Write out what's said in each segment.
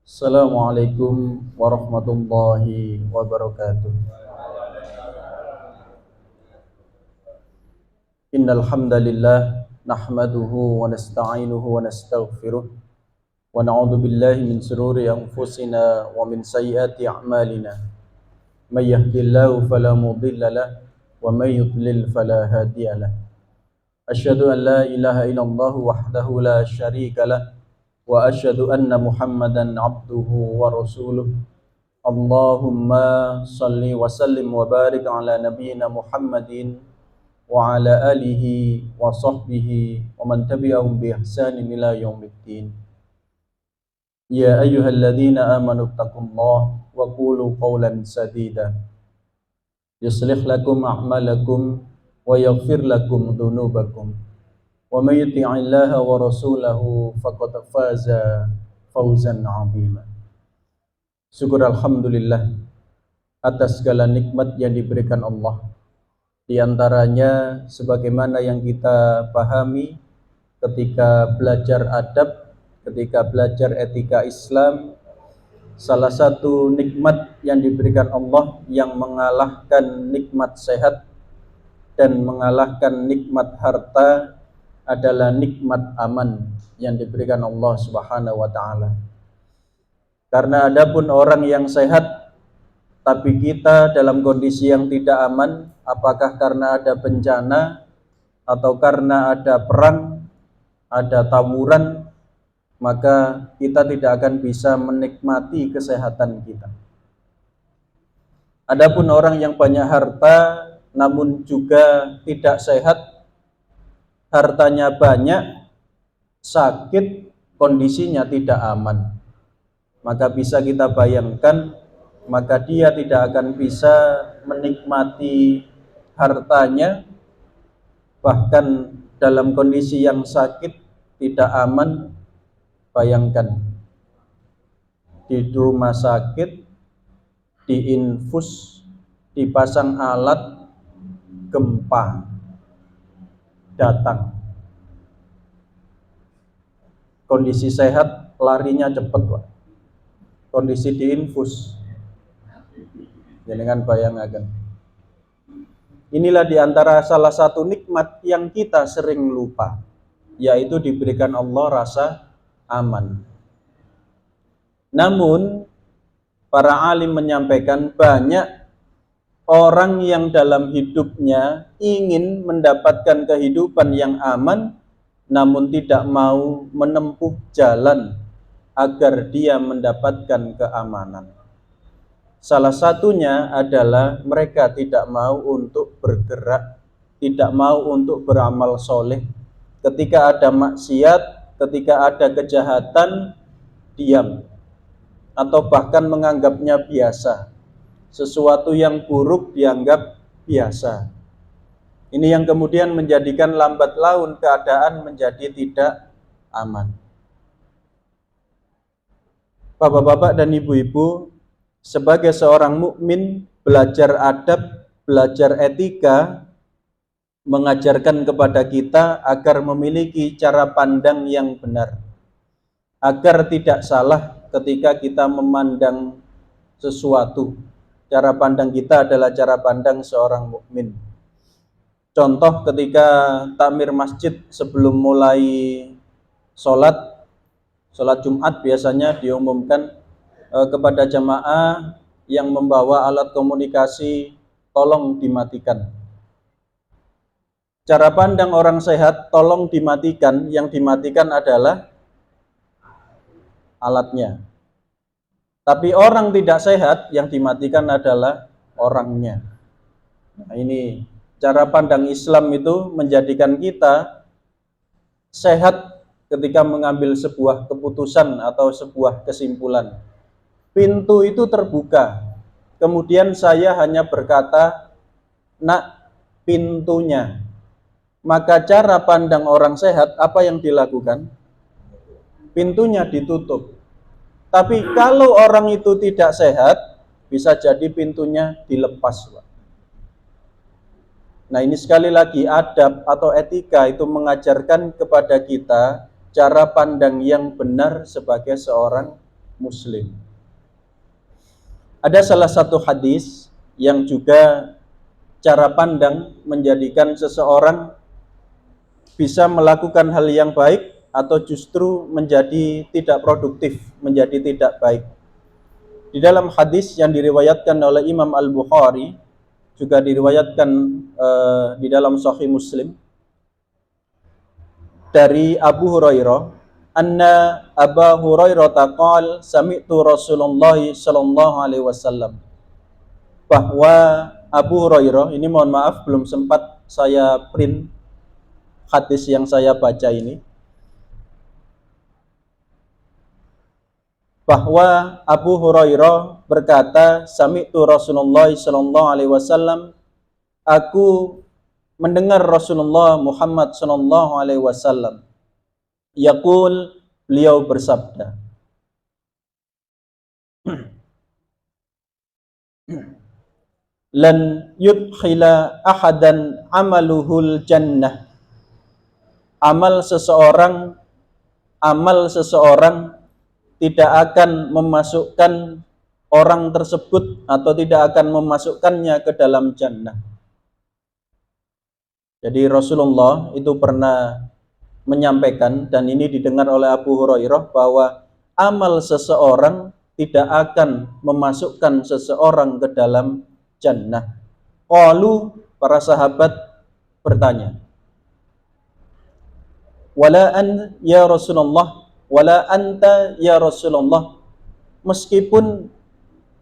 Assalamualaikum warahmatullahi wabarakatuh. Innal hamdalillah nahmaduhu wa nasta'inuhu wa nastaghfiruh wa na'udzu billahi min shururi anfusina wa min sayyiati a'malina. May yahdihillahu fala mudilla lahu wa may yudlil fala hadiya lahu. Asyhadu an la ilaha illallah wahdahu la syarika lahu wa asyhadu anna Muhammadan abduhu wa rasuluh. Allahumma salli wa sallim wa barik ala nabiyyina Muhammadin wa ala alihi wa sahbihi wa man tabi'ahum bi ihsanin ila yaumiddin. Ya ayyuhalladzina amanu taqullaha wa qulu qawlan sadida yuslih lakum a'malakum wa yaghfir lakum dhunubakum wa may yuti'illaha wa rasulahu faqad faza fawzan 'azima. Syukur alhamdulillah atas segala nikmat yang diberikan Allah. Di antaranya sebagaimana yang kita pahami ketika belajar adab, ketika belajar etika Islam, salah satu nikmat yang diberikan Allah yang mengalahkan nikmat sehat dan mengalahkan nikmat harta adalah nikmat aman yang diberikan Allah Subhanahu wa taala. Karena adapun orang yang sehat tapi kita dalam kondisi yang tidak aman, apakah karena ada bencana atau karena ada perang, ada tawuran, maka kita tidak akan bisa menikmati kesehatan kita. Adapun orang yang banyak harta namun juga tidak sehat, hartanya banyak, sakit, kondisinya tidak aman, maka bisa kita bayangkan, maka dia tidak akan bisa menikmati hartanya, bahkan dalam kondisi yang sakit, tidak aman. Bayangkan di rumah sakit, diinfus, dipasang alat, gempa datang, kondisi sehat larinya cepat, Pak. Kondisi diinfus, jangan bayangkan. Inilah diantara salah satu nikmat yang kita sering lupa, yaitu diberikan Allah rasa aman. Namun para alim menyampaikan banyak orang yang dalam hidupnya ingin mendapatkan kehidupan yang aman, namun tidak mau menempuh jalan agar dia mendapatkan keamanan. Salah satunya adalah mereka tidak mau untuk bergerak, tidak mau untuk beramal soleh. Ketika ada maksiat, ketika ada kejahatan, diam, atau bahkan menganggapnya biasa. Sesuatu yang buruk dianggap biasa. Ini yang kemudian menjadikan lambat laun keadaan menjadi tidak aman. Bapak-bapak dan ibu-ibu, sebagai seorang mukmin, belajar adab, belajar etika, mengajarkan kepada kita agar memiliki cara pandang yang benar, agar tidak salah ketika kita memandang sesuatu. Cara pandang kita adalah cara pandang seorang mukmin. Contoh ketika takmir masjid sebelum mulai sholat Jumat biasanya diumumkan kepada jamaah yang membawa alat komunikasi, tolong dimatikan. Cara pandang orang sehat, tolong dimatikan, yang dimatikan adalah alatnya. Tapi orang tidak sehat, yang dimatikan adalah orangnya. Nah, ini cara pandang Islam itu menjadikan kita sehat ketika mengambil sebuah keputusan atau sebuah kesimpulan. Pintu itu terbuka, kemudian saya hanya berkata, nak, pintunya. Maka cara pandang orang sehat, apa yang dilakukan? Pintunya ditutup. Tapi kalau orang itu tidak sehat, bisa jadi pintunya dilepas. Nah, ini sekali lagi adab atau etika itu mengajarkan kepada kita cara pandang yang benar sebagai seorang Muslim. Ada salah satu hadis yang juga cara pandang menjadikan seseorang bisa melakukan hal yang baik atau justru menjadi tidak produktif, menjadi tidak baik. Di dalam hadis yang diriwayatkan oleh Imam Al-Bukhari, juga diriwayatkan di dalam Sahih Muslim dari Abu Hurairah, anna Abu Hurairah taqal sami'tu Rasulullah sallallahu alaihi wasallam, bahwa Abu Hurairah, ini mohon maaf belum sempat saya print hadis yang saya baca ini, bahwa Abu Hurairah berkata, sami'tu Rasulullah sallallahu alaihi wasallam, aku mendengar Rasulullah Muhammad sallallahu alaihi wasallam yaqul, beliau bersabda, lan yudkhila ahadan amaluhul jannah, amal seseorang tidak akan memasukkan orang tersebut atau tidak akan memasukkannya ke dalam jannah. Jadi Rasulullah itu pernah menyampaikan, dan ini didengar oleh Abu Hurairah, bahwa amal seseorang tidak akan memasukkan seseorang ke dalam jannah. Qalu, para sahabat bertanya, wala an ya Rasulullah, wala anta ya Rasulullah, meskipun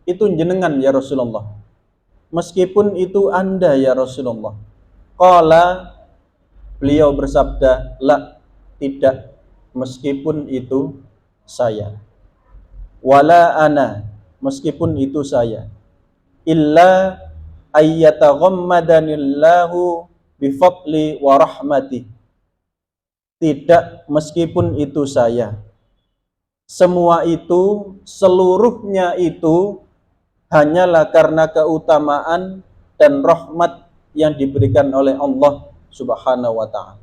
itu jenengan ya Rasulullah, meskipun itu Anda ya Rasulullah. Qala, beliau bersabda, la, tidak, meskipun itu saya. Wala ana, meskipun itu saya. Illa ayyataghammadanillahu bifadli wa rahmati, tidak, meskipun itu saya. Semua itu, seluruhnya itu hanyalah karena keutamaan dan rahmat yang diberikan oleh Allah Subhanahu wa ta'ala.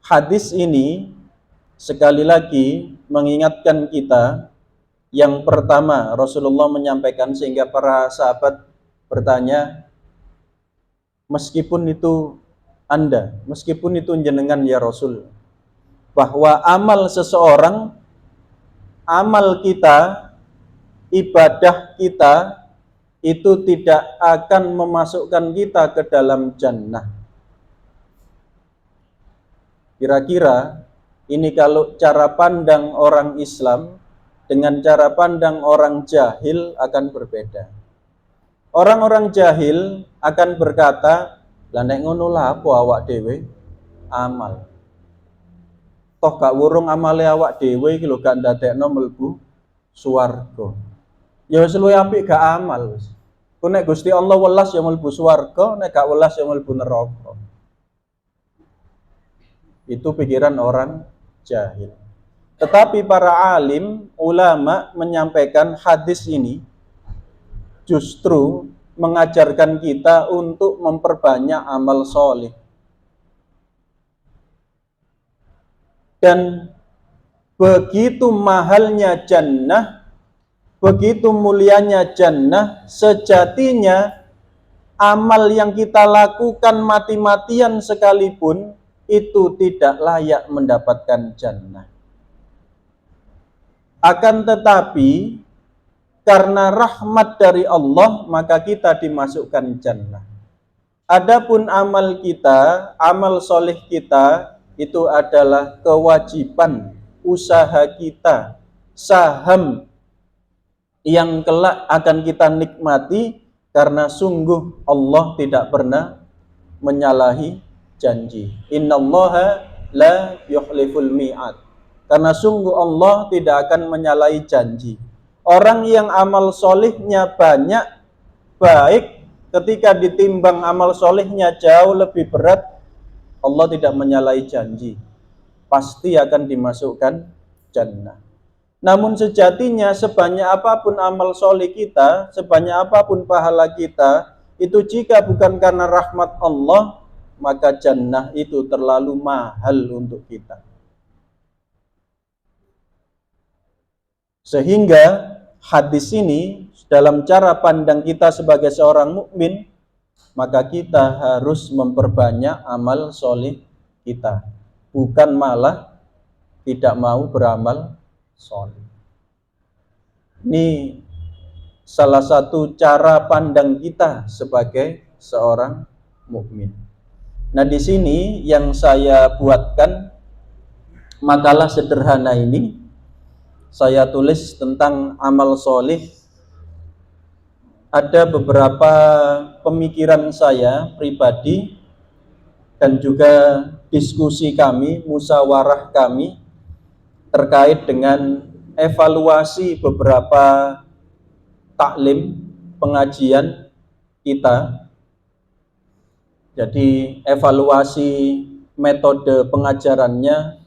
Hadis ini sekali lagi mengingatkan kita, yang pertama Rasulullah menyampaikan sehingga para sahabat bertanya, meskipun itu Anda, meskipun itu jenengan ya Rasul, bahwa amal seseorang, amal kita, ibadah kita itu tidak akan memasukkan kita ke dalam jannah. Kira-kira ini kalau cara pandang orang Islam dengan cara pandang orang jahil akan berbeda. Orang-orang jahil akan berkata, lah nek ngono lah apa awak dhewe amal. Toh gak wurung amale awak dhewe iki lho gak ndadekno mlebu swarga. Ya wis luwih apik gak amal wis. Ku nek Gusti Allah welas ya mlebu swarga, nek gak welas ya mlebu neraka. Itu pikiran orang jahil. Tetapi para alim, ulama menyampaikan hadis ini justru mengajarkan kita untuk memperbanyak amal soleh. Dan begitu mahalnya jannah, begitu mulianya jannah, sejatinya amal yang kita lakukan mati-matian sekalipun itu tidak layak mendapatkan jannah. Akan tetapi karena rahmat dari Allah, maka kita dimasukkan jannah. Adapun amal kita, amal soleh kita, itu adalah kewajiban, usaha kita, saham yang kelak akan kita nikmati, karena sungguh Allah tidak pernah menyalahi janji. Innallaha la yukhliful mi'ad. Karena sungguh Allah tidak akan menyalahi janji. Orang yang amal solihnya banyak, baik, ketika ditimbang amal solihnya jauh lebih berat, Allah tidak menyalahi janji, pasti akan dimasukkan jannah. Namun sejatinya sebanyak apapun amal solih kita, sebanyak apapun pahala kita, itu jika bukan karena rahmat Allah, maka jannah itu terlalu mahal untuk kita. Sehingga hadis ini dalam cara pandang kita sebagai seorang mukmin, maka kita harus memperbanyak amal soleh kita, bukan malah tidak mau beramal soleh. Ini salah satu cara pandang kita sebagai seorang mukmin. Nah, di sini yang saya buatkan makalah sederhana ini, saya tulis tentang amal soleh. Ada beberapa pemikiran saya pribadi dan juga diskusi kami, musyawarah kami terkait dengan evaluasi beberapa taklim, pengajian kita. Jadi evaluasi metode pengajarannya.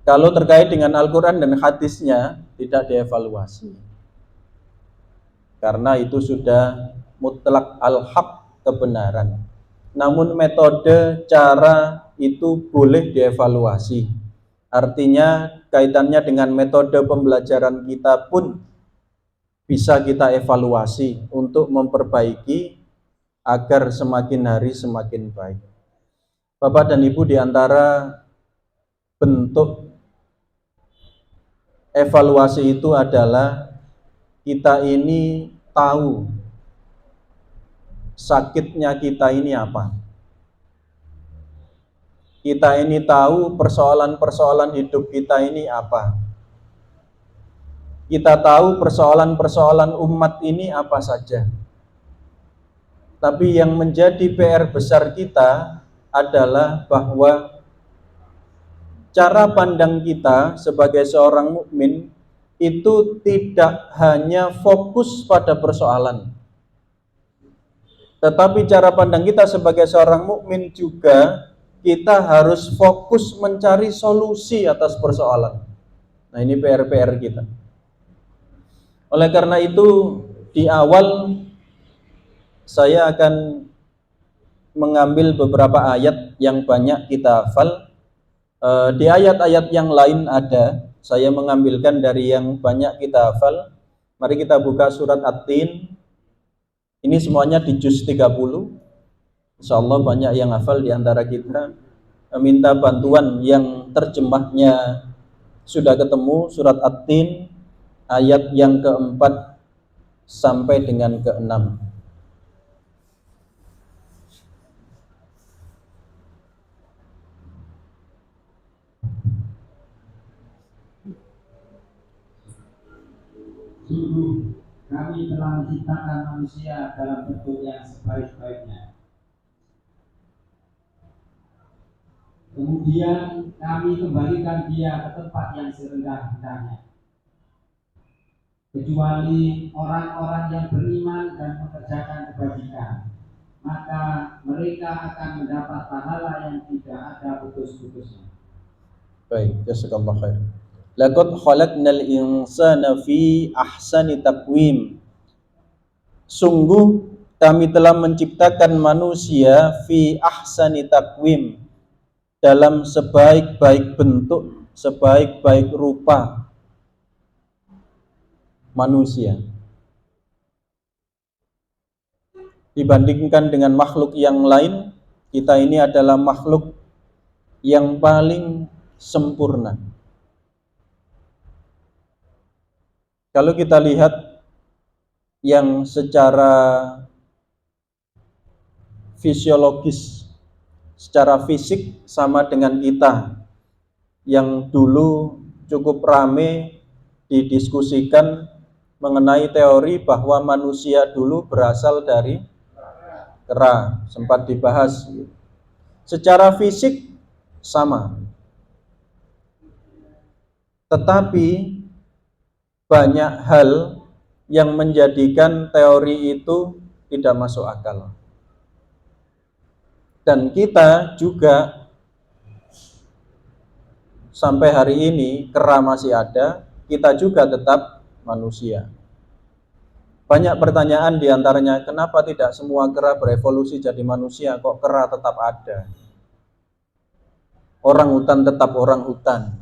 Kalau terkait dengan Al-Quran dan hadisnya tidak dievaluasi, karena itu sudah mutlak al-haq, kebenaran. Namun metode, cara itu boleh dievaluasi. Artinya kaitannya dengan metode pembelajaran kita pun bisa kita evaluasi untuk memperbaiki agar semakin hari semakin baik. Bapak dan Ibu, di antara bentuk evaluasi itu adalah kita ini tahu sakitnya kita ini apa. Kita ini tahu persoalan-persoalan hidup kita ini apa. Kita tahu persoalan-persoalan umat ini apa saja. Tapi yang menjadi PR besar kita adalah bahwa cara pandang kita sebagai seorang mukmin itu tidak hanya fokus pada persoalan, tetapi cara pandang kita sebagai seorang mukmin juga kita harus fokus mencari solusi atas persoalan. Nah, ini PR kita. Oleh karena itu, di awal saya akan mengambil beberapa ayat yang banyak kita hafal. Di ayat-ayat yang lain ada, saya mengambilkan dari yang banyak kita hafal. Mari kita buka surat At-Tin. Ini semuanya di juz 30. Insyaallah banyak yang hafal di antara kita. Minta bantuan yang terjemahnya sudah ketemu, surat At-Tin ayat yang keempat sampai dengan keenam. Sungguh kami telah menciptakan manusia dalam bentuk yang sebaik-baiknya. Kemudian kami kembalikan dia ke tempat yang serendah-rendahnya. Kecuali orang-orang yang beriman dan mengerjakan kebajikan, maka mereka akan mendapat pahala yang tidak ada putus-putusnya. Baik, jazakallahu khair. Laqad khalaqnal insana fi ahsani taqwim. Sungguh kami telah menciptakan manusia fi ahsani taqwim, dalam sebaik-baik bentuk, sebaik-baik rupa manusia. Dibandingkan dengan makhluk yang lain, kita ini adalah makhluk yang paling sempurna. Kalau kita lihat yang secara fisiologis, secara fisik sama dengan kita, yang dulu cukup rame didiskusikan mengenai teori bahwa manusia dulu berasal dari kera, sempat dibahas. Secara fisik sama, tetapi banyak hal yang menjadikan teori itu tidak masuk akal. Dan kita juga sampai hari ini kera masih ada, kita juga tetap manusia. Banyak pertanyaan diantaranya, kenapa tidak semua kera berevolusi jadi manusia, kok kera tetap ada? orang hutan tetap orang hutan.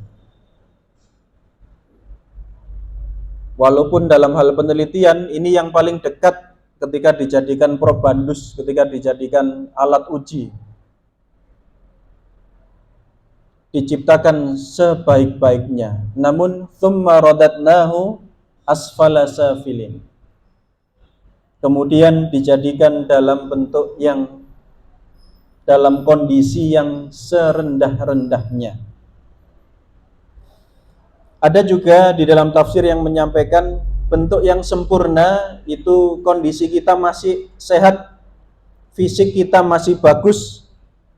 Walaupun dalam hal penelitian ini yang paling dekat ketika dijadikan probandus, ketika dijadikan alat uji, diciptakan sebaik-baiknya. Namun thumma radatnahu asfala safilin. Kemudian dijadikan dalam bentuk yang dalam kondisi yang serendah-rendahnya. Ada juga di dalam tafsir yang menyampaikan bentuk yang sempurna itu kondisi kita masih sehat, fisik kita masih bagus,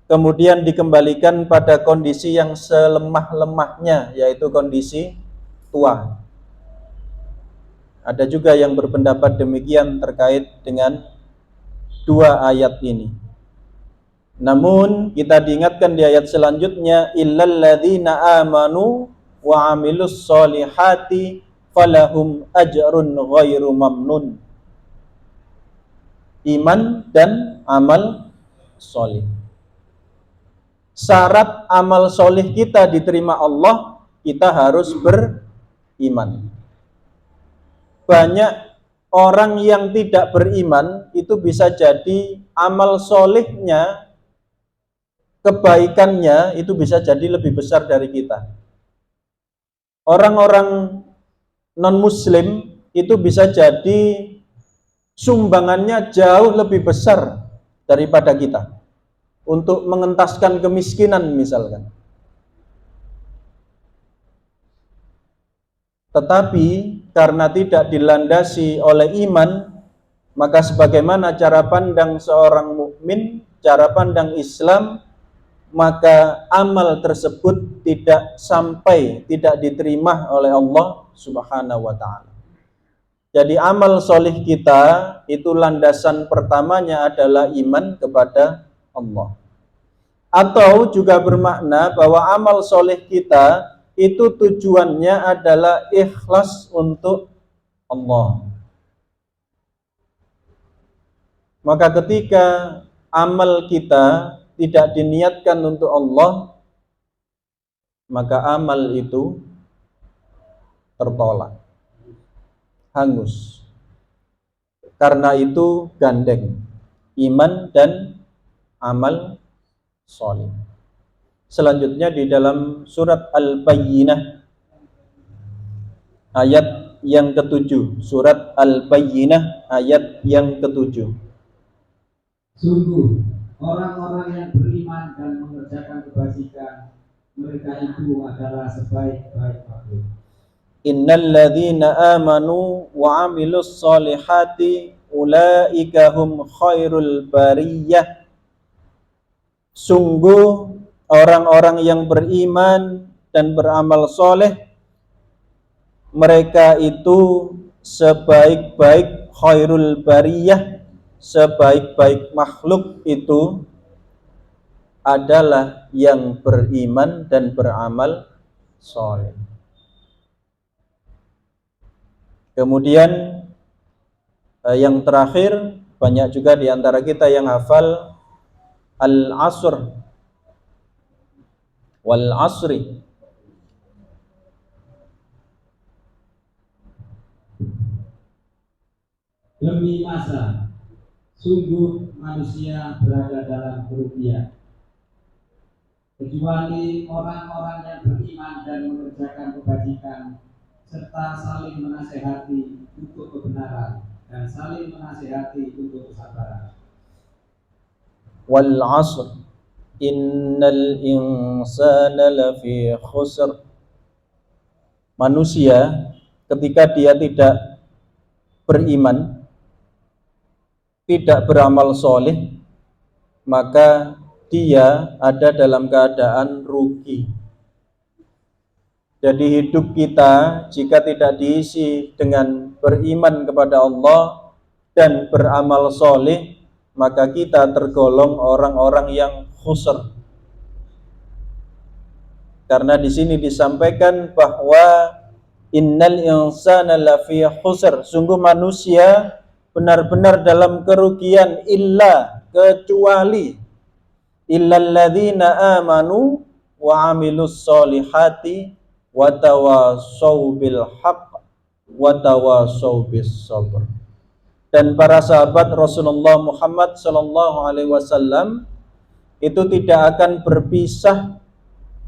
kemudian dikembalikan pada kondisi yang selemah-lemahnya, yaitu kondisi tua. Ada juga yang berpendapat demikian terkait dengan dua ayat ini. Namun kita diingatkan di ayat selanjutnya, illal ladzina amanu wa amilus solihati falahum ajrun ghairu mamnun. Iman dan amal solih. Syarat amal solih kita diterima Allah, kita harus beriman. Banyak orang yang tidak beriman itu bisa jadi amal solihnya, kebaikannya itu bisa jadi lebih besar dari kita. Orang-orang non-muslim itu bisa jadi sumbangannya jauh lebih besar daripada kita untuk mengentaskan kemiskinan misalkan. Tetapi karena tidak dilandasi oleh iman, maka sebagaimana cara pandang seorang mukmin, cara pandang Islam, maka amal tersebut tidak diterima oleh Allah Subhanahu wa ta'ala. Jadi amal solih kita itu landasan pertamanya adalah iman kepada Allah. Atau juga bermakna bahwa amal solih kita itu tujuannya adalah ikhlas untuk Allah. Maka ketika amal kita tidak diniatkan untuk Allah, maka amal itu tertolak, hangus. Karena itu gandeng iman dan amal soleh. Selanjutnya di dalam surat Al-Bayyinah ayat yang ke-7, surat Al-Bayyinah ayat yang ke-7. Sungguh orang-orang yang beriman dan mengerjakan kebajikan, mereka itu adalah sebaik-baik makhluk. Innal ladzina amanu wa 'amilus solihati ulaika hum khairul bariyah. Sungguh orang-orang yang beriman dan beramal soleh, mereka itu sebaik-baik khairul bariyah, sebaik-baik makhluk itu adalah yang beriman dan beramal soleh. Kemudian yang terakhir, banyak juga di antara kita yang hafal al-asr wal asri. Demi masa, sungguh manusia berada dalam kerugian, kecuali orang-orang yang beriman dan mengerjakan kebajikan, serta saling menasehati untuk kebenaran dan saling menasehati untuk kesabaran. Wal asr innal insana lafi khusr. Manusia ketika dia tidak beriman, tidak beramal soleh, maka dia ada dalam keadaan rugi. Jadi hidup kita jika tidak diisi dengan beriman kepada Allah dan beramal soleh, maka kita tergolong orang-orang yang khusr. Karena di sini disampaikan bahwa innal insana lafi khusr, sungguh manusia benar-benar dalam kerugian, illa kecuali illal ladzina amanu, wa amilus solihati wa tawassaw bil haqq wa tawassaw bis sabr. Dan para sahabat Rasulullah Muhammad sallallahu alaihi wasallam itu tidak akan berpisah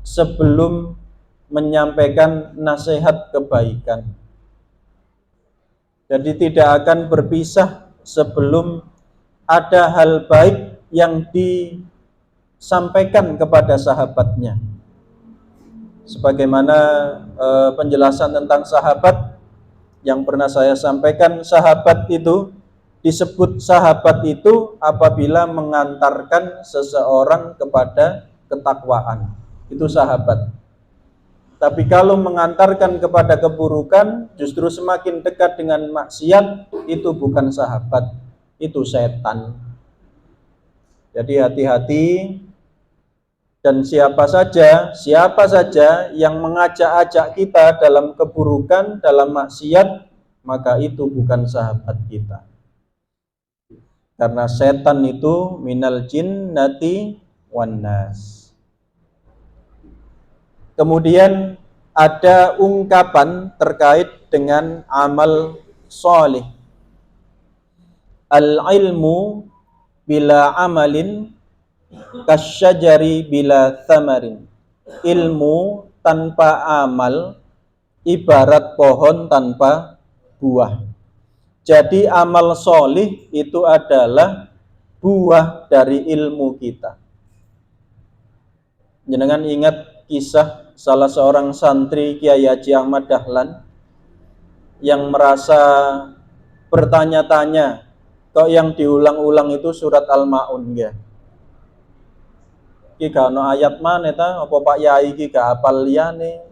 sebelum menyampaikan nasihat kebaikan. Jadi tidak akan berpisah sebelum ada hal baik yang disampaikan kepada sahabatnya. Sebagaimana penjelasan tentang sahabat yang pernah saya sampaikan, sahabat itu disebut sahabat itu apabila mengantarkan seseorang kepada ketakwaan. Itu sahabat. Tapi kalau mengantarkan kepada keburukan, justru semakin dekat dengan maksiat, itu bukan sahabat, itu setan. Jadi hati-hati, dan siapa saja yang mengajak-ajak kita dalam keburukan, dalam maksiat, maka itu bukan sahabat kita. Karena setan itu minal jinnati wan nas. Kemudian ada ungkapan terkait dengan amal soleh. Al-ilmu bila amalin kasyajari bila thamarin. Ilmu tanpa amal ibarat pohon tanpa buah. Jadi amal soleh itu adalah buah dari ilmu kita. Jangan ingat kisah salah seorang santri Kiai Haji Ahmad Dahlan yang merasa bertanya-tanya, kok yang diulang-ulang itu surat Al-Maun ya? Ki gak ono ayat mana ta? Apa Pak Yai ki gak hafal liyane?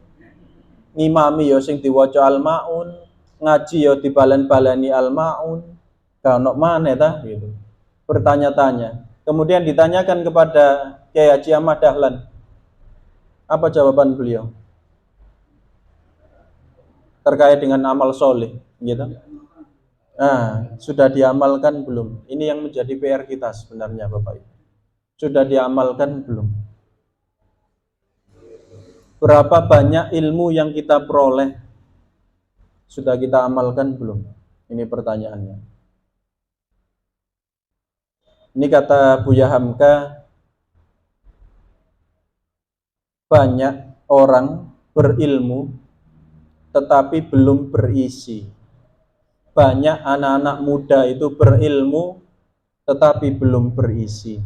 Ngimami ya sing diwaca Al-Maun, ngaji ya dibalen-baleni Al-Maun. Gak ono mana ta? Gitu. Bertanya-tanya. Kemudian ditanyakan kepada Kiai Haji Ahmad Dahlan. Apa jawaban beliau? Terkait dengan amal soleh, gitu. Nah, sudah diamalkan belum? Ini yang menjadi PR kita sebenarnya, Bapak Ibu. Sudah diamalkan belum? Berapa banyak ilmu yang kita peroleh? Sudah kita amalkan belum? Ini pertanyaannya. Ini kata Buya Hamka, banyak orang berilmu tetapi belum berisi. Banyak anak-anak muda itu berilmu tetapi belum berisi.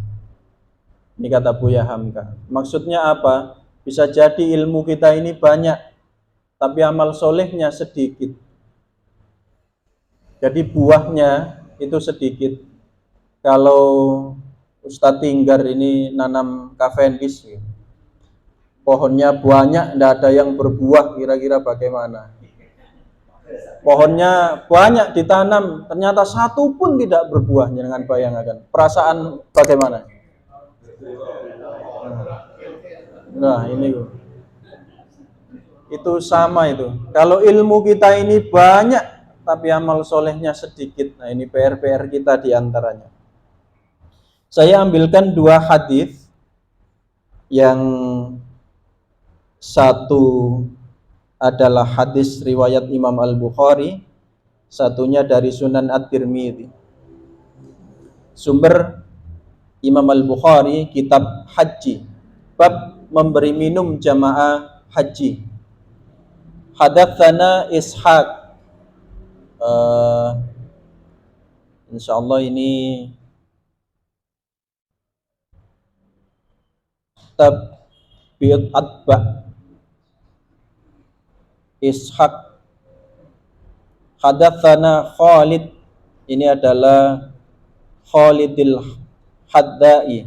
Ini kata Buya Hamka. Maksudnya apa? Bisa jadi ilmu kita ini banyak tapi amal solehnya sedikit. Jadi buahnya itu sedikit. Kalau Ustadz Tinggar ini nanam Cavendish, pohonnya banyak, tidak ada yang berbuah, kira-kira bagaimana? Pohonnya banyak ditanam, ternyata satu pun tidak berbuah, jangan bayangkan. Perasaan bagaimana? Nah ini itu sama itu. Kalau ilmu kita ini banyak, tapi amal solehnya sedikit. Nah ini PR kita diantaranya. Saya ambilkan dua hadis yang satu adalah hadis riwayat Imam Al-Bukhari, satunya dari Sunan At-Tirmidzi. Sumber Imam Al-Bukhari, kitab haji, bab memberi minum jamaah haji. Hadatsana Ishaq. Insyaallah ini kitab Biyut Atba Ishaq. Hadatsana Khalid, ini adalah Khalidil Haddai.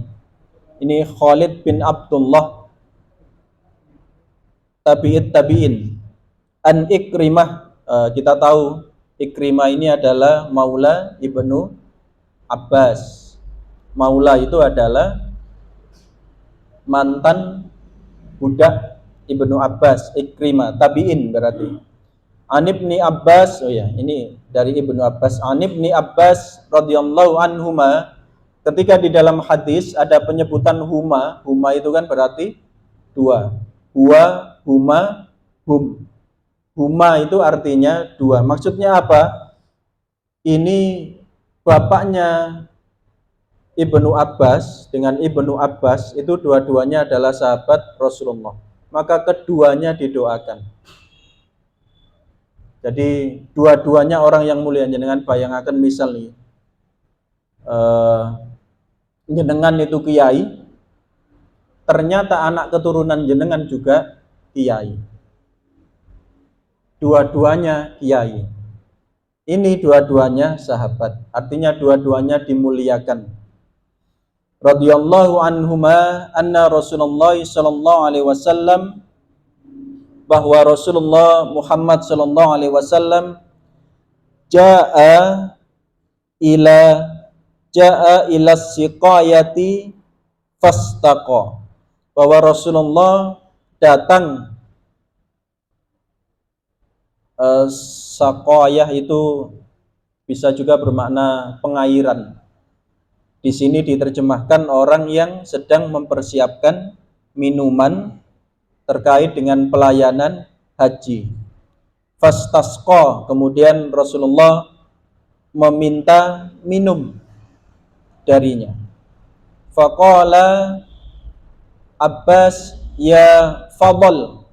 Ini Khalid bin Abdullah tabi'in. An Ikrimah, kita tahu Ikrimah ini adalah maula Ibnu Abbas. Maula itu adalah mantan budak Ibnu Abbas. Ikrimah tabi'in berarti. An Ibni Abbas, oh ya, ini dari Ibnu Abbas. An Ibni Abbas radhiyallahu anhuma, ketika di dalam hadis ada penyebutan huma itu kan berarti dua. Huwa, huma, hum. Huma itu artinya dua. Maksudnya apa? Ini bapaknya Ibnu Abbas dengan Ibnu Abbas itu dua-duanya adalah sahabat Rasulullah. Maka keduanya didoakan. Jadi dua-duanya orang yang mulia. Jenengan bayangkan misal nih, jenengan itu kiai, ternyata anak keturunan jenengan juga kiai. Dua-duanya kiai. Ini dua-duanya sahabat. Artinya dua-duanya dimuliakan. Radhiyallahu anhuma anna Rasulullah sallallahu alaihi wasallam, bahwa Rasulullah Muhammad sallallahu alaihi wasallam jaa ila siqayati fastaqa, bahwa Rasulullah datang. Saqayah itu bisa juga bermakna pengairan. Di sini diterjemahkan orang yang sedang mempersiapkan minuman terkait dengan pelayanan haji. Fastasqa, kemudian Rasulullah meminta minum darinya. Faqala Abbas ya Fadl,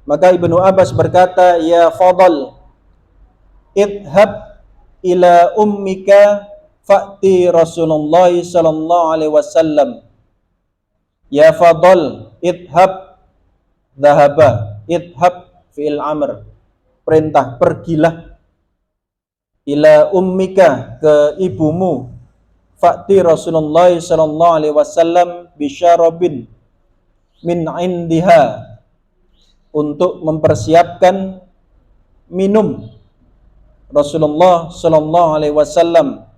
maka Ibnu Abbas berkata, ya Fadl, idhab ila ummika fa'ti Rasulullah sallallahu alaihi wasallam. Ya Fadl, idhab, dhahaba, idhab fi'il amr, perintah, pergilah, ila ummika, ke ibumu, fa'ti Rasulullah sallallahu alaihi wasallam bisyarabin min indiha, untuk mempersiapkan minum Rasulullah sallallahu alaihi wasallam.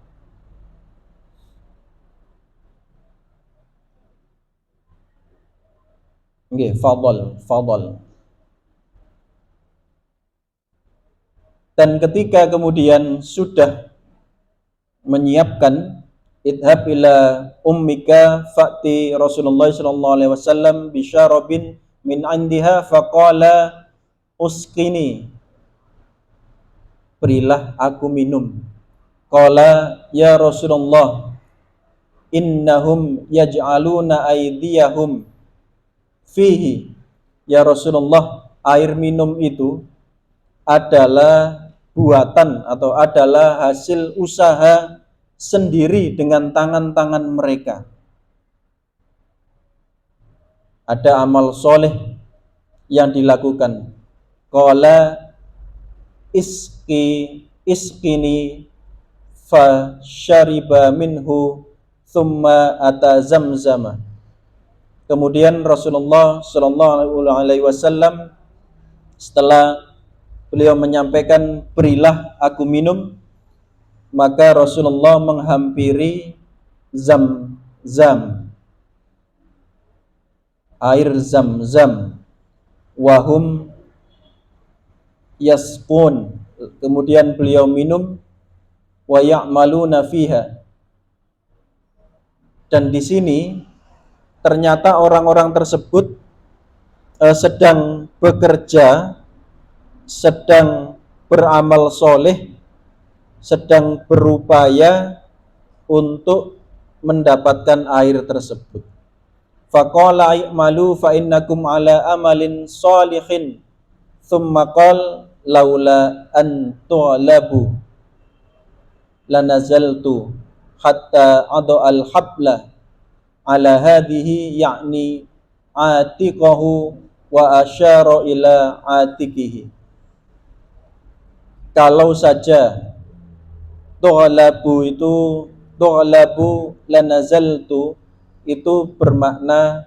Nggih, fadl. Dan ketika kemudian sudah menyiapkan, idhab ila ummika fa'ti Rasulullah sallallahu alaihi wasallam bisyarabin min indiha faqala usqini, berilah aku minum. Qala ya Rasulullah innahum yaj'aluna aydiyahum fihi, ya Rasulullah, air minum itu adalah buatan atau adalah hasil usaha sendiri dengan tangan-tangan mereka. Ada amal soleh yang dilakukan. Qala iskini fa syariba minhu thumma ata zamzama. Kemudian Rasulullah sallallahu alaihi wasallam setelah beliau menyampaikan berilah aku minum, maka Rasulullah menghampiri Zam-Zam, air Zam-Zam, wahum yasqun, kemudian beliau minum, wa ya'maluna fiha, dan di sini ternyata orang-orang tersebut sedang bekerja, sedang beramal soleh, sedang berupaya untuk mendapatkan air tersebut. Faqala i'malu fa innakum ala amalin salihin, thumma qala laula an tu'labu lanazaltu hatta ada'al habla ala hadhihi, yakni atiqahu wa asyara ila atiqihi. Kalau saja tughlabu lanazaltu itu bermakna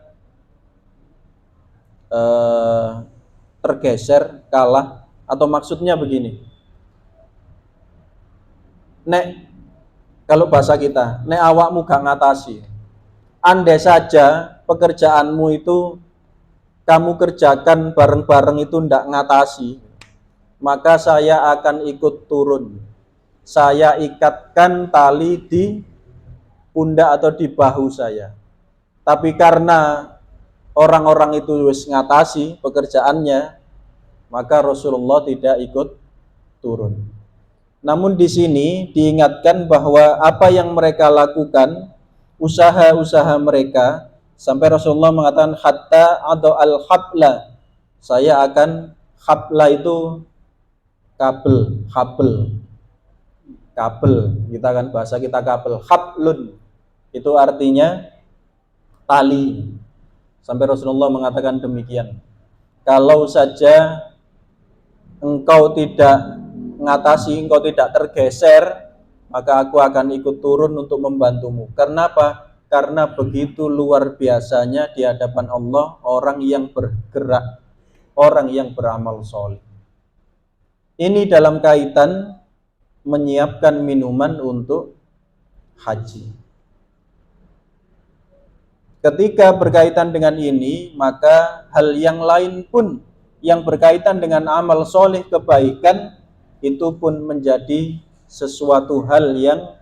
tergeser, kalah, atau maksudnya begini. Nek, kalau bahasa kita, nek awakmu gak ngatasi, andai saja pekerjaanmu itu kamu kerjakan bareng-bareng itu ndak ngatasi, maka saya akan ikut turun. Saya ikatkan tali di pundak atau di bahu saya. Tapi karena orang-orang itu wis ngatasi pekerjaannya, maka Rasulullah tidak ikut turun. Namun di sini diingatkan bahwa apa yang mereka lakukan, usaha-usaha mereka, sampai Rasulullah mengatakan hatta adu al-habla, saya akan, habla itu kabel, kita kan bahasa kita kabel, hablun itu artinya tali. Sampai Rasulullah mengatakan demikian, kalau saja engkau tidak mengatasi, engkau tidak tergeser, maka aku akan ikut turun untuk membantumu. Karena apa? Karena begitu luar biasanya di hadapan Allah orang yang bergerak, orang yang beramal soleh. Ini dalam kaitan menyiapkan minuman untuk haji. Ketika berkaitan dengan ini, maka hal yang lain pun yang berkaitan dengan amal soleh kebaikan itu pun menjadi sesuatu hal yang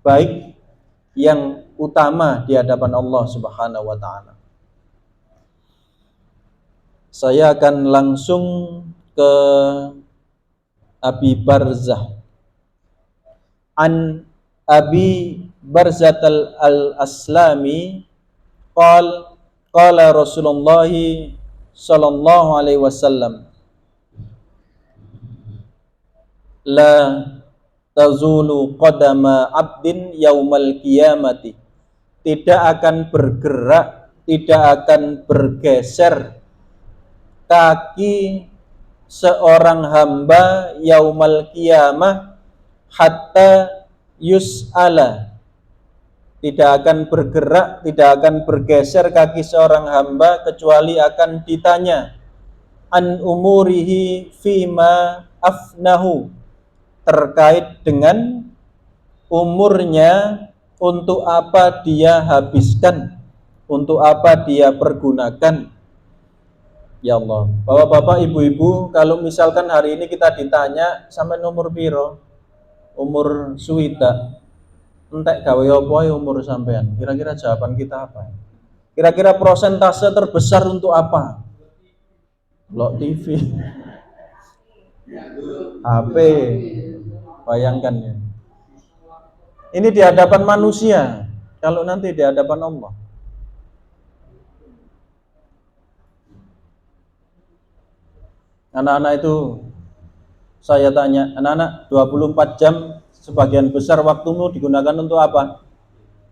baik, yang utama di hadapan Allah Subhanahu wa ta'ala. Saya akan langsung ke Abi Barzah. An Abi Barzah al-Aslami qala Rasulullah sallallahu alaihi wasallam, la tazulu qadama abdin yaumal qiyamati, tidak akan bergerak, tidak akan bergeser kaki seorang hamba yaumal qiyamah hatta yus'ala, tidak akan bergerak, tidak akan bergeser kaki seorang hamba kecuali akan ditanya an umurihi fima afnahu, terkait dengan umurnya, untuk apa dia habiskan, untuk apa dia pergunakan. Ya Allah, bapak-bapak, ibu-ibu, kalau misalkan hari ini kita ditanya sampai umur piro, umur suwita, entek gawe apa ya umur sampean, kira-kira jawaban kita apa? Kira-kira prosentase terbesar untuk apa? Lo TV, HP, bayangkan ya. Ini di hadapan manusia, kalau nanti di hadapan Allah. Anak-anak itu saya tanya, anak-anak 24 jam sebagian besar waktumu digunakan untuk apa?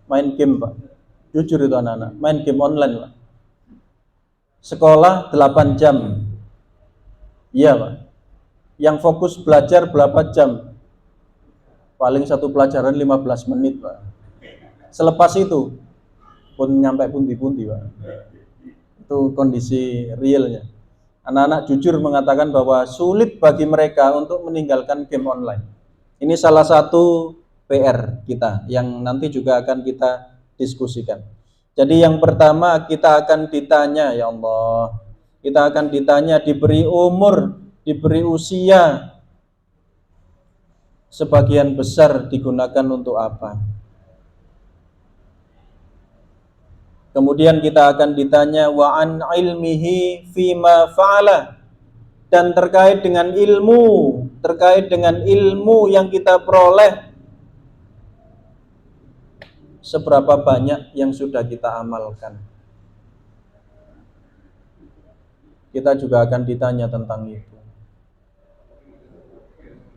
Main game, Pak. Jujur itu anak-anak, main game online, Pak. Sekolah 8 jam. Iya, Pak. Yang fokus belajar berapa jam? Paling satu pelajaran 15 menit, Pak. Selepas itu pun nyampe pundi-pundi, Pak. Itu kondisi realnya. Anak-anak jujur mengatakan bahwa sulit bagi mereka untuk meninggalkan game online. Ini salah satu PR kita yang nanti juga akan kita diskusikan. Jadi yang pertama kita akan ditanya, ya Allah, kita akan ditanya, diberi umur, diberi usia, sebagian besar digunakan untuk apa? Kemudian kita akan ditanya wa an ilmihi fima fa'ala, dan terkait dengan ilmu yang kita peroleh, seberapa banyak yang sudah kita amalkan. Kita juga akan ditanya tentang itu.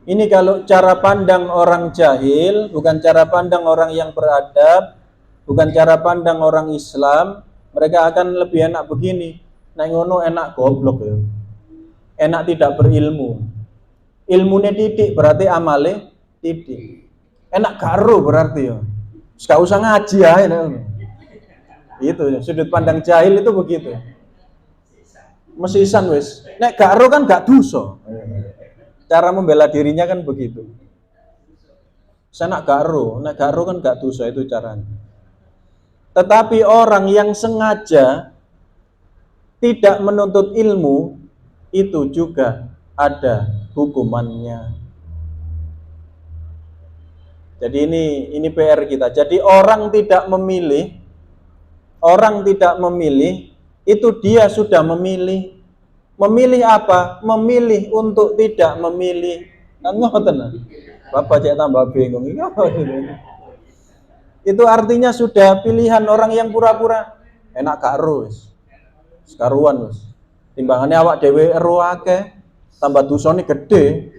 Ini kalau cara pandang orang jahil, bukan cara pandang orang yang beradab, bukan cara pandang orang Islam. Mereka akan lebih enak begini, nek ngono enak goblok ya, enak tidak berilmu. Ilmunya titik berarti amale titik. Enak karo berarti ya, gak usah ngaji ya. Itu sudut pandang jahil itu begitu. Mesisan wis, nek karo kan gak dosa. Cara membela dirinya kan begitu. Saya nak garo kan gak dosa, itu caranya. Tetapi orang yang sengaja tidak menuntut ilmu, itu juga ada hukumannya. Jadi ini PR kita. Jadi orang tidak memilih itu dia sudah memilih. Memilih apa? Memilih untuk tidak memilih. Kan ngoten. Bapak cek tambah bingung. Itu artinya sudah pilihan orang yang pura-pura enak gak ero wis. Sekaruan wis. Timbangannya awak dhewe ero akeh, tambah dosane gede.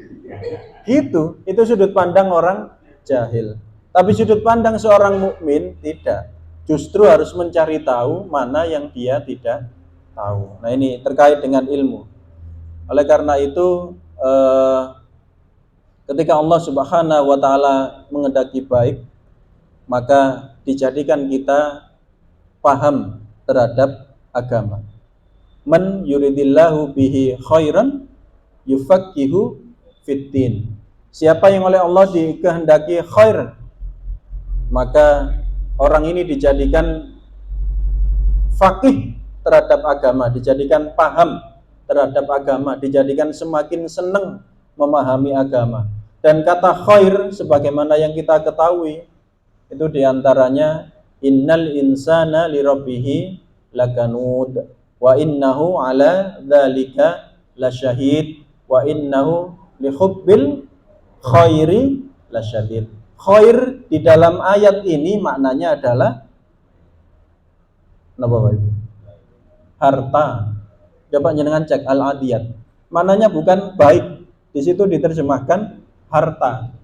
Gitu. Itu sudut pandang orang jahil. Tapi sudut pandang seorang mukmin tidak. Justru harus mencari tahu mana yang dia tidak tahu. Nah, ini terkait dengan ilmu. Oleh karena itu ketika Allah Subhanahu wa taala mengendaki baik, maka dijadikan kita paham terhadap agama. Man yuridillahu bihi khairan yufaqihu fiddin. Siapa yang oleh Allah dikehendaki khair, maka orang ini dijadikan faqih terhadap agama, dijadikan paham terhadap agama, dijadikan semakin senang memahami agama. Dan kata khair sebagaimana yang kita ketahui itu diantaranya innal insana lirabbih lakanud wa innahu ala dzalika lasyahid wa innahu lihubbil khairi lasyadid. Khair di dalam ayat ini maknanya adalah apa Bapak Ibu? Harta. Coba jenengan cek al-adiyat. Maknanya bukan baik. Di situ diterjemahkan harta.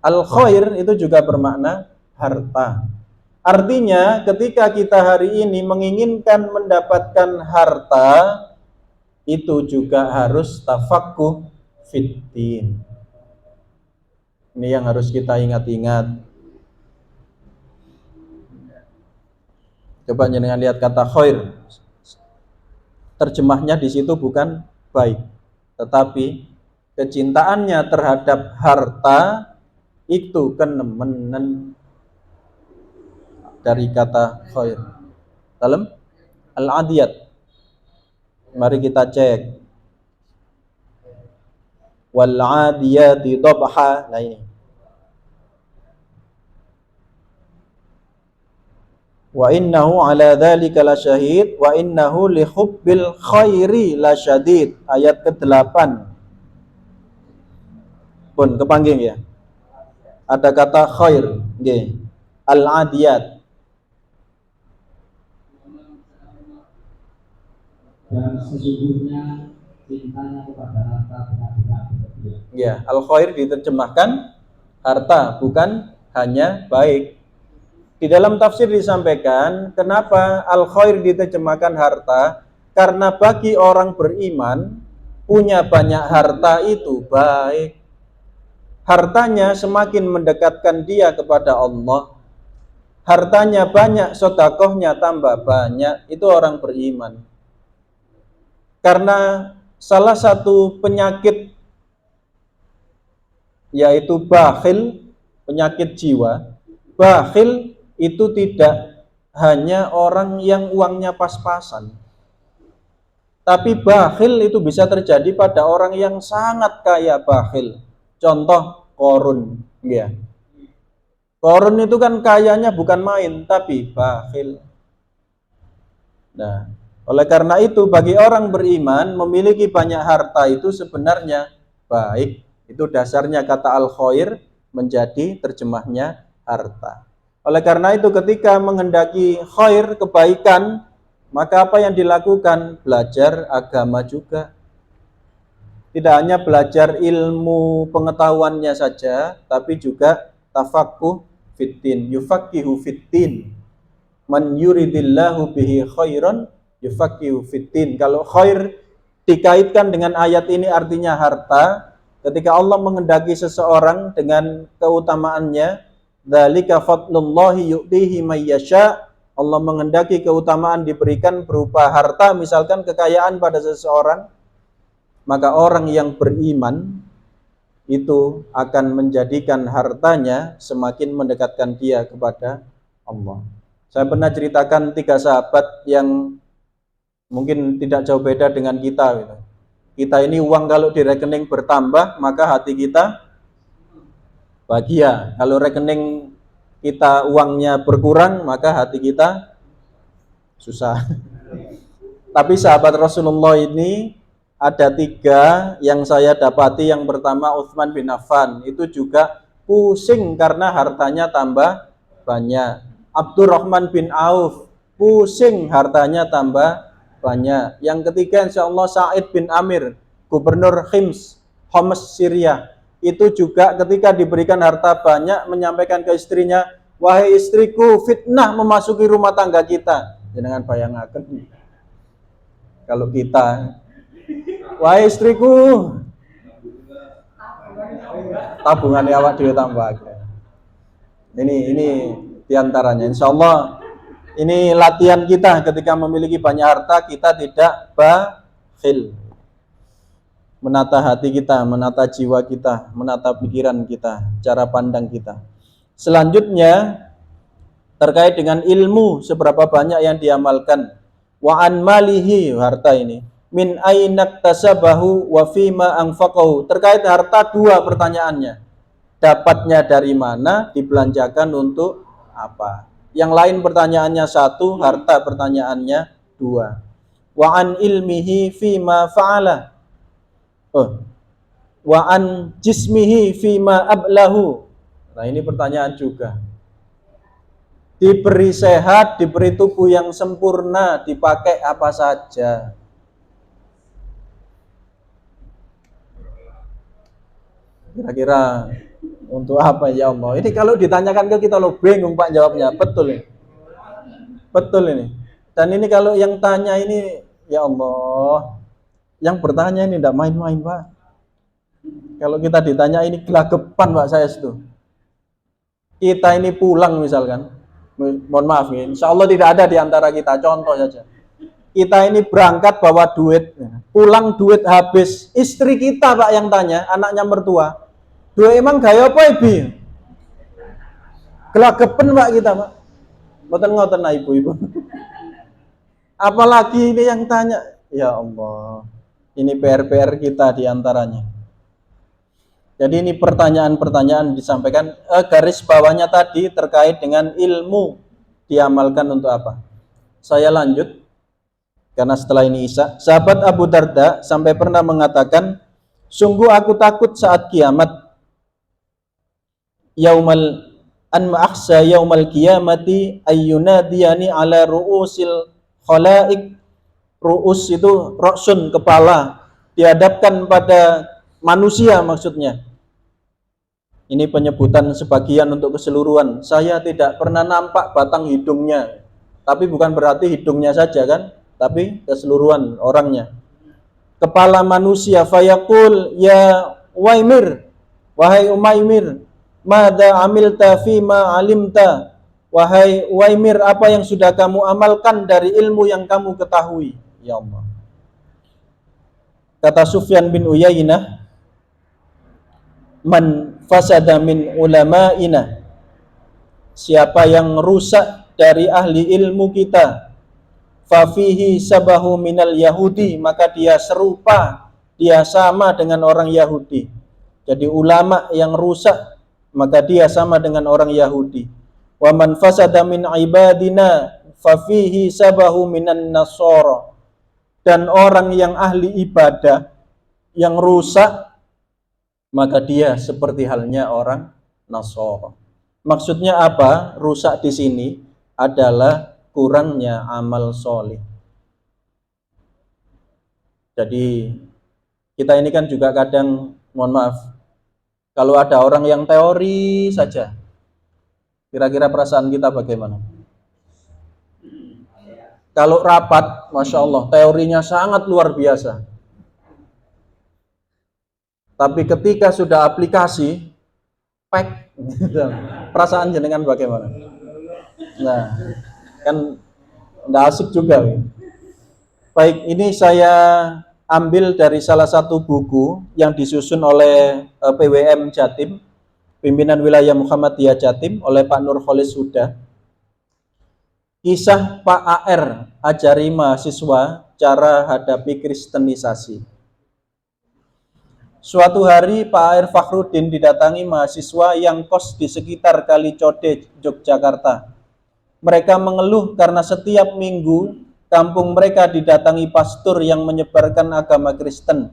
Al-khair itu juga bermakna harta. Artinya ketika kita hari ini menginginkan mendapatkan harta, itu juga harus tafaqquh fiddin. Ini yang harus kita ingat-ingat. Coba jangan lihat kata khair. Terjemahnya di situ bukan baik, tetapi kecintaannya terhadap harta itu kenemenan dari kata khair. Dalam al-adiyat. Mari kita cek. Wal 'adiyati dhabha. Nah ini. Wa innahu ala dzalika lasyahid wa innahu li hubbil khairi lasyadid. Ayat ke-8. Pun kepanggih ya. Ada kata khair, nggih. Al-adiyat. Dan sesungguhnya cintanya kepada harta benar-benar berlebihan. Ya, al-khair diterjemahkan harta, bukan hanya baik. Di dalam tafsir disampaikan, kenapa al-khair diterjemahkan harta? Karena bagi orang beriman, punya banyak harta itu baik. Hartanya semakin mendekatkan dia kepada Allah. Hartanya banyak, sedekahnya tambah banyak. Itu orang beriman. Karena salah satu penyakit yaitu bakhil, penyakit jiwa. Bakhil itu tidak hanya orang yang uangnya pas-pasan. Tapi bakhil itu bisa terjadi pada orang yang sangat kaya bakhil. Contoh Qarun, ya. Qarun itu kan kayanya bukan main, tapi bakhil. Nah, oleh karena itu bagi orang beriman memiliki banyak harta itu sebenarnya baik. Itu dasarnya kata al-khair menjadi terjemahnya harta. Oleh karena itu ketika menghendaki khair, kebaikan, maka apa yang dilakukan? Belajar agama juga. Tidak hanya belajar ilmu pengetahuannya saja, tapi juga tafaqquh fiddin, yufaqihu fiddin. Man yuridillahu bihi khairan yufaqihu fiddin. Kalau khair dikaitkan dengan ayat ini artinya harta. Ketika Allah menghendaki seseorang dengan keutamaannya, dzalika fadlullahi yu'tihi may yasha. Allah menghendaki keutamaan diberikan berupa harta, misalkan kekayaan pada seseorang, maka orang yang beriman itu akan menjadikan hartanya semakin mendekatkan dia kepada Allah. Saya pernah ceritakan 3 sahabat yang mungkin tidak jauh beda dengan kita. Kita ini uang kalau di rekening bertambah, maka hati kita bahagia. Kalau rekening kita uangnya berkurang, maka hati kita susah. Tapi sahabat Rasulullah ini ada 3 yang saya dapati. Yang pertama Utsman bin Affan, itu juga pusing karena hartanya tambah banyak. Abdurrahman bin Auf, pusing hartanya tambah banyak. Yang ketiga insya Allah Sa'id bin Amir, gubernur Homs Syria, itu juga ketika diberikan harta banyak menyampaikan ke istrinya, wahai istriku, fitnah memasuki rumah tangga kita. Jangan bayangkan kalau kita, wahai istriku, tabungan awak dhewe tambah. Ini diantaranya. Insya Allah ini latihan kita ketika memiliki banyak harta, kita tidak bakhil. Menata hati kita, menata jiwa kita, menata pikiran kita, cara pandang kita. Selanjutnya terkait dengan ilmu, seberapa banyak yang diamalkan. Wa an malihi, harta ini. Min ainak tasabahu wa fima anfaqahu. Terkait harta 2 pertanyaannya. Dapatnya dari mana, dibelanjakan untuk apa? Yang lain pertanyaannya 1, harta pertanyaannya 2. Wa an ilmihi fima fa'ala. Wa an jismihi fima ablahu. Nah, ini pertanyaan juga. Diberi sehat, diberi tubuh yang sempurna, dipakai apa saja. Kira-kira untuk apa ya Allah? Ini kalau ditanyakan ke kita lo bingung Pak jawabnya. Betul ini. Betul ini. Dan ini kalau yang tanya ini, ya Allah, yang bertanya ini tidak main-main Pak. Kalau kita ditanya ini gelagapan Pak saya itu. Kita ini pulang misalkan, mohon maaf ya, insya Allah tidak ada di antara kita, contoh saja. Kita ini berangkat bawa duit, pulang duit habis. Istri kita Pak yang tanya, anaknya mertua, duit emang gaya apa ibu? Gelagapan Pak kita Pak. Ngoten-ngoten lah ibu-ibu. Apalagi ini yang tanya, ya Allah. Ini PR-PR kita diantaranya. Jadi ini pertanyaan-pertanyaan disampaikan. Garis bawahnya tadi terkait dengan ilmu diamalkan untuk apa. Saya lanjut, karena setelah ini Isya. Sahabat Abu Darda sampai pernah mengatakan, sungguh aku takut saat kiamat. Yaumal an ma'akhsa yaumal qiyamati ayyunadiyani ala ru'usil khalaik. Ru'us itu roksun, kepala, dihadapkan pada manusia maksudnya. Ini penyebutan sebagian untuk keseluruhan. Saya tidak pernah nampak batang hidungnya, tapi bukan berarti hidungnya saja kan, tapi keseluruhan orangnya. Kepala manusia, fayaqul ya Uwaimir, wahai Umaymir, madza amilta fima alimta, wahai Uwaimir, apa yang sudah kamu amalkan dari ilmu yang kamu ketahui. Ya Allah. Kata Sufyan bin Uyainah, man fasada min ulama'ina, siapa yang rusak dari ahli ilmu kita, fafihi sabahu minal yahudi, maka dia serupa, dia sama dengan orang Yahudi. Jadi ulama yang rusak, maka dia sama dengan orang Yahudi. Wa man fasada min ibadina, fafihi sabahu minan nasara. Dan orang yang ahli ibadah yang rusak, maka dia seperti halnya orang Nasara. Maksudnya apa? Rusak di sini adalah kurangnya amal soleh. Jadi kita ini kan juga kadang, mohon maaf, kalau ada orang yang teori saja, kira-kira perasaan kita bagaimana? Kalau rapat, Masya Allah, teorinya sangat luar biasa. Tapi ketika sudah aplikasi, perasaan jenengan bagaimana? Nah, kan tidak asik juga. Baik, ini saya ambil dari salah satu buku yang disusun oleh PWM Jatim, Pimpinan Wilayah Muhammadiyah Jatim, oleh Pak Nur Kholis Huda. Kisah Pak AR, ajari mahasiswa cara hadapi kristenisasi. Suatu hari Pak AR Fakhruddin didatangi mahasiswa yang kos di sekitar Kali Code, Yogyakarta. Mereka mengeluh karena setiap minggu kampung mereka didatangi pastor yang menyebarkan agama Kristen.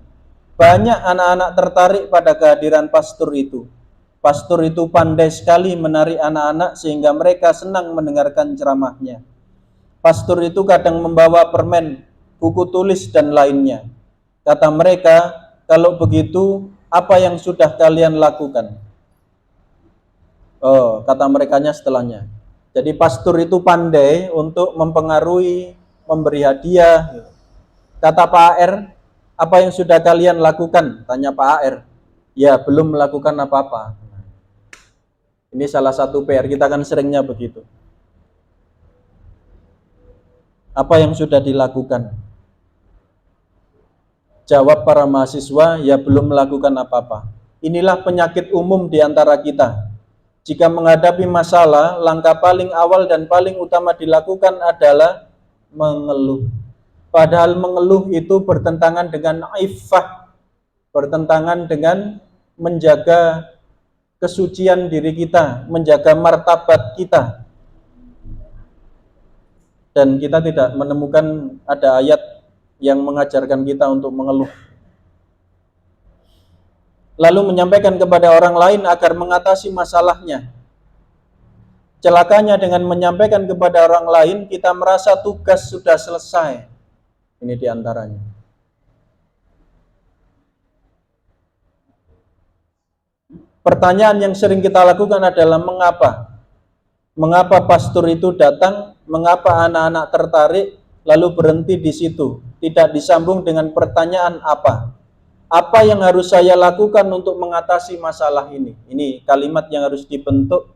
Banyak anak-anak tertarik pada kehadiran pastor itu. Pastor itu pandai sekali menarik anak-anak sehingga mereka senang mendengarkan ceramahnya. Pastor itu kadang membawa permen, buku tulis, dan lainnya. Kata mereka, kalau begitu, apa yang sudah kalian lakukan? Oh, kata merekanya setelahnya. Jadi pastor itu pandai untuk mempengaruhi, memberi hadiah. Kata Pak AR, apa yang sudah kalian lakukan? Tanya Pak AR. Ya, belum melakukan apa-apa. Ini salah satu PR, kita kan seringnya begitu. Apa yang sudah dilakukan? Jawab para mahasiswa, ya belum melakukan apa-apa. Inilah penyakit umum di antara kita. Jika menghadapi masalah, langkah paling awal dan paling utama dilakukan adalah mengeluh. Padahal mengeluh itu bertentangan dengan iffah, bertentangan dengan menjaga kesucian diri kita, menjaga martabat kita. Dan kita tidak menemukan ada ayat yang mengajarkan kita untuk mengeluh. Lalu menyampaikan kepada orang lain agar mengatasi masalahnya. Celakanya dengan menyampaikan kepada orang lain, kita merasa tugas sudah selesai. Ini diantaranya. Pertanyaan yang sering kita lakukan adalah mengapa? Mengapa pastor itu datang? Mengapa anak-anak tertarik lalu berhenti di situ? Tidak disambung dengan pertanyaan apa? Apa yang harus saya lakukan untuk mengatasi masalah ini? Ini kalimat yang harus dibentuk.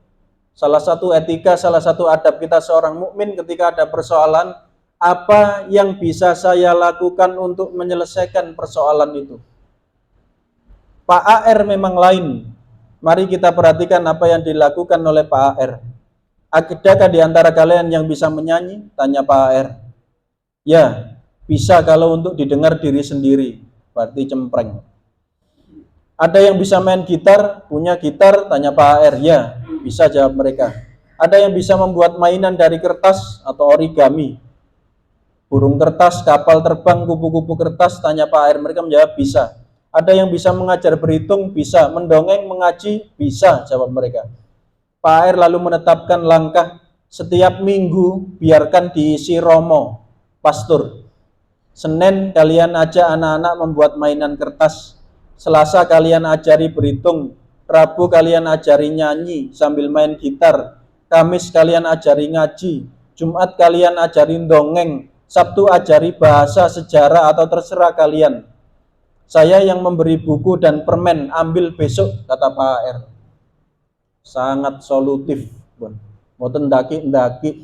Salah satu etika, salah satu adab kita seorang mukmin ketika ada persoalan, apa yang bisa saya lakukan untuk menyelesaikan persoalan itu? Pak AR memang lain. Mari kita perhatikan apa yang dilakukan oleh Pak AR. Adakah di antara kalian yang bisa menyanyi? Tanya Pak AR. Ya, bisa kalau untuk didengar diri sendiri. Berarti cempreng. Ada yang bisa main gitar, punya gitar, tanya Pak AR. Ya, bisa jawab mereka. Ada yang bisa membuat mainan dari kertas atau origami. Burung kertas, kapal terbang, kupu-kupu kertas, tanya Pak AR. Mereka menjawab bisa. Ada yang bisa mengajar berhitung, bisa. Mendongeng, mengaji, bisa, jawab mereka. Pak AR lalu menetapkan langkah setiap minggu biarkan diisi romo, pastor. Senin kalian ajak anak-anak membuat mainan kertas. Selasa kalian ajari berhitung. Rabu kalian ajari nyanyi sambil main gitar. Kamis kalian ajari ngaji. Jumat kalian ajari dongeng. Sabtu ajari bahasa, sejarah, atau terserah kalian. Saya yang memberi buku dan permen, ambil besok, kata Pak AR. Sangat solutif, mboten ndaki-ndaki,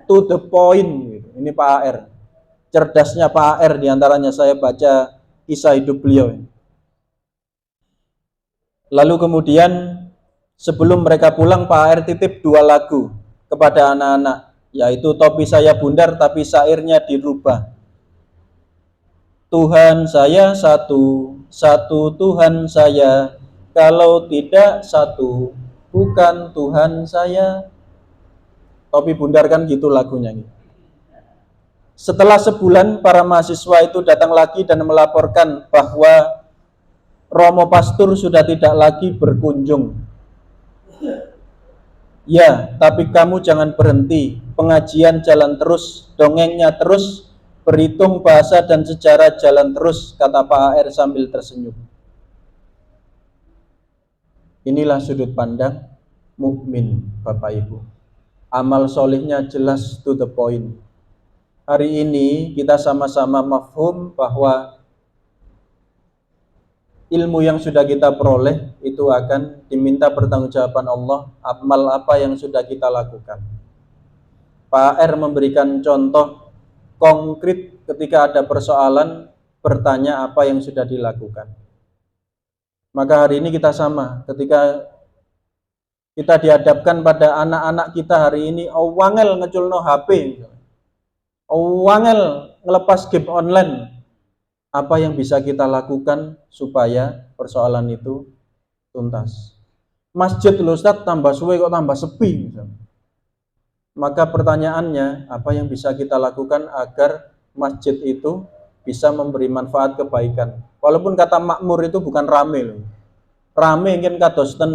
to the point. Ini Pak AR. Cerdasnya Pak AR diantaranya saya baca kisah hidup beliau. Lalu kemudian sebelum mereka pulang Pak AR titip 2 lagu kepada anak-anak, yaitu Topi Saya Bundar tapi syairnya dirubah. Tuhan saya satu, satu Tuhan saya, kalau tidak satu bukan Tuhan saya. Topi Bundar kan gitu lagunya. Setelah sebulan, para mahasiswa itu datang lagi dan melaporkan bahwa romo pastor sudah tidak lagi berkunjung. Ya, tapi kamu jangan berhenti. Pengajian jalan terus, dongengnya terus, berhitung bahasa dan sejarah jalan terus, kata Pak AR sambil tersenyum. Inilah sudut pandang mukmin, Bapak Ibu. Amal solihnya jelas, to the point. Hari ini kita sama-sama mafhum bahwa ilmu yang sudah kita peroleh itu akan diminta pertanggungjawaban Allah, amal apa yang sudah kita lakukan. Pak AR memberikan contoh konkret ketika ada persoalan, bertanya apa yang sudah dilakukan. Maka hari ini kita sama, ketika kita dihadapkan pada anak-anak kita hari ini, wangel ngeculno HP, wangel ngelepas game online, apa yang bisa kita lakukan supaya persoalan itu tuntas? Masjid loh Ustaz, tambah suwe kok tambah sepi misalnya. Maka pertanyaannya, apa yang bisa kita lakukan agar masjid itu bisa memberi manfaat kebaikan? Walaupun kata makmur itu bukan rame loh. Rame kan kados ten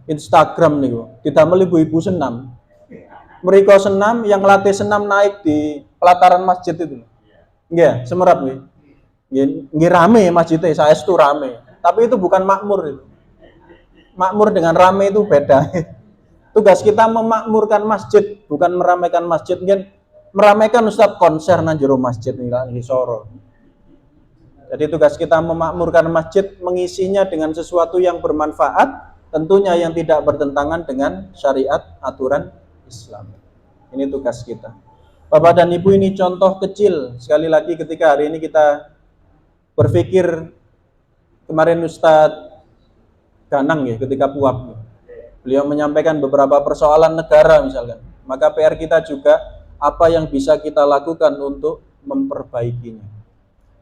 Instagram niku. Didamel ibu-ibu senam. Mereka senam, yang latih senam naik di pelataran masjid itu. Nggih, semerap nggih. Nggih rame masjidnya, saestu rame. Tapi itu bukan makmur itu. Makmur dengan rame itu beda. Tugas kita memakmurkan masjid, bukan meramaikan masjid. Mungkin meramaikan Ustaz konser nang jero masjid nih soro. Jadi tugas kita memakmurkan masjid, mengisinya dengan sesuatu yang bermanfaat, tentunya yang tidak bertentangan dengan syariat aturan Islam. Ini tugas kita. Bapak dan Ibu, ini contoh kecil. Sekali lagi ketika hari ini kita berpikir, kemarin Ustadz Ganang ya ketika puap, beliau menyampaikan beberapa persoalan negara misalkan. Maka PR kita juga apa yang bisa kita lakukan untuk memperbaikinya.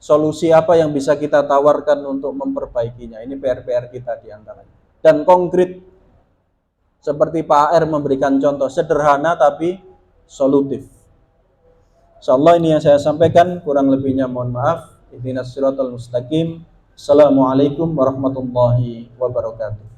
Solusi apa yang bisa kita tawarkan untuk memperbaikinya. Ini PR-PR kita diantaranya. Dan konkret, seperti Pak AR memberikan contoh sederhana tapi solutif. Insyaallah ini yang saya sampaikan, kurang lebihnya mohon maaf. Ihdinas siratal mustaqim. Assalamualaikum warahmatullahi wabarakatuh.